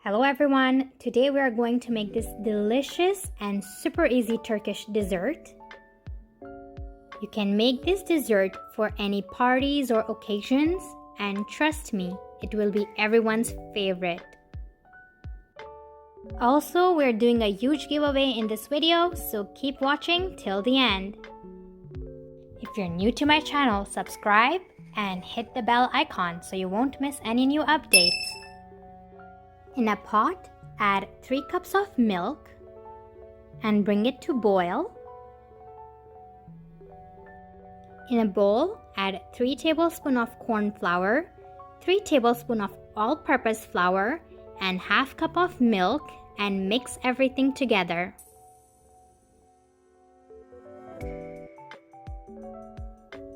Hello everyone, today we are going to make this delicious and super easy Turkish dessert. You can make this dessert for any parties or occasions, and trust me, it will be everyone's favorite. Also, we're doing a huge giveaway in this video, so keep watching till the end. If you're new to my channel, subscribe and hit the bell icon so you won't miss any new updates. In a pot, add 3 cups of milk and bring it to boil. In a bowl, add 3 tablespoons of corn flour, 3 tablespoons of all-purpose flour, and half cup of milk, and mix everything together.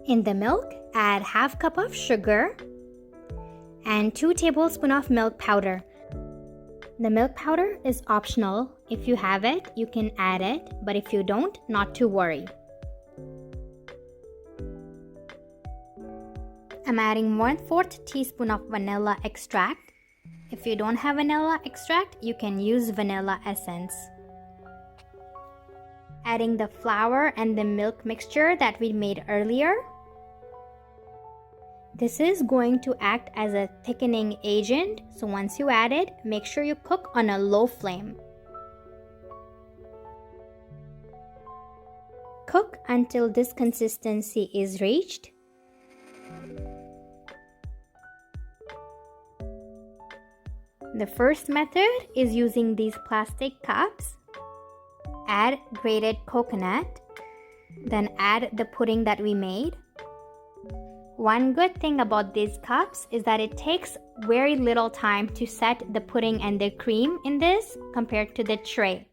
In the milk, add half cup of sugar and 2 tablespoons of milk powder. The milk powder is optional. If you have it, you can add it, but if you don't, not to worry. I'm adding 1/4 teaspoon of vanilla extract. If you don't have vanilla extract, you can use vanilla essence. Adding the flour and the milk mixture that we made earlier. This is going to act as a thickening agent, so once you add it, make sure you cook on a low flame. Cook until this consistency is reached. The first method is using these plastic cups. Add grated coconut, then add the pudding that we made. One good thing about these cups is that it takes very little time to set the pudding and the cream in this compared to the tray.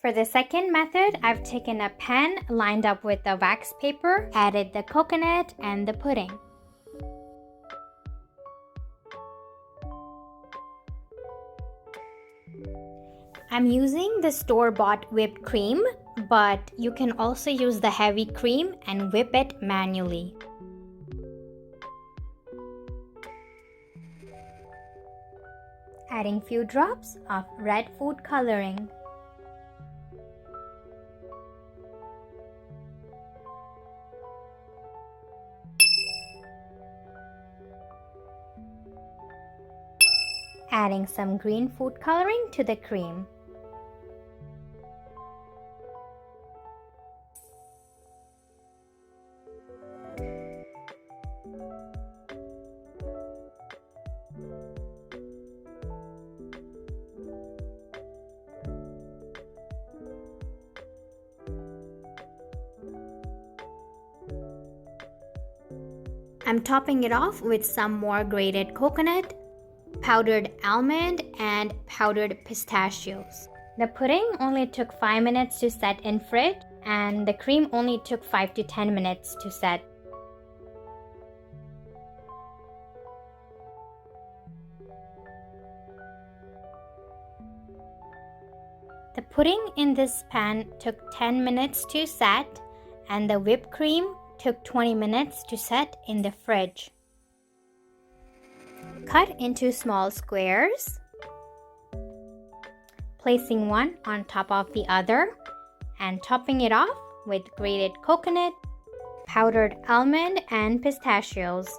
For the second method, I've taken a pan lined up with the wax paper, added the coconut and the pudding. I'm using the store-bought whipped cream, but you can also use the heavy cream and whip it manually. Adding few drops of red food coloring. Adding some green food coloring to the cream. I'm topping it off with some more grated coconut, powdered almond, and powdered pistachios. The pudding only took 5 minutes to set in fridge, and the cream only took 5 to 10 minutes to set. The pudding in this pan took 10 minutes to set, and the whipped cream took 20 minutes to set in the fridge. Cut into small squares, placing one on top of the other and topping it off with grated coconut, powdered almond, and pistachios.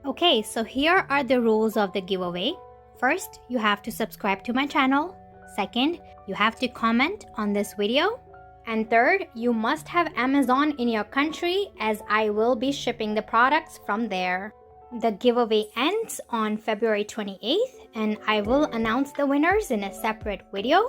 Okay, so here are the rules of the giveaway. First, you have to subscribe to my channel. Second, you have to comment on this video. And third, you must have Amazon in your country, as I will be shipping the products from there. The giveaway ends on February 28th, and I will announce the winners in a separate video.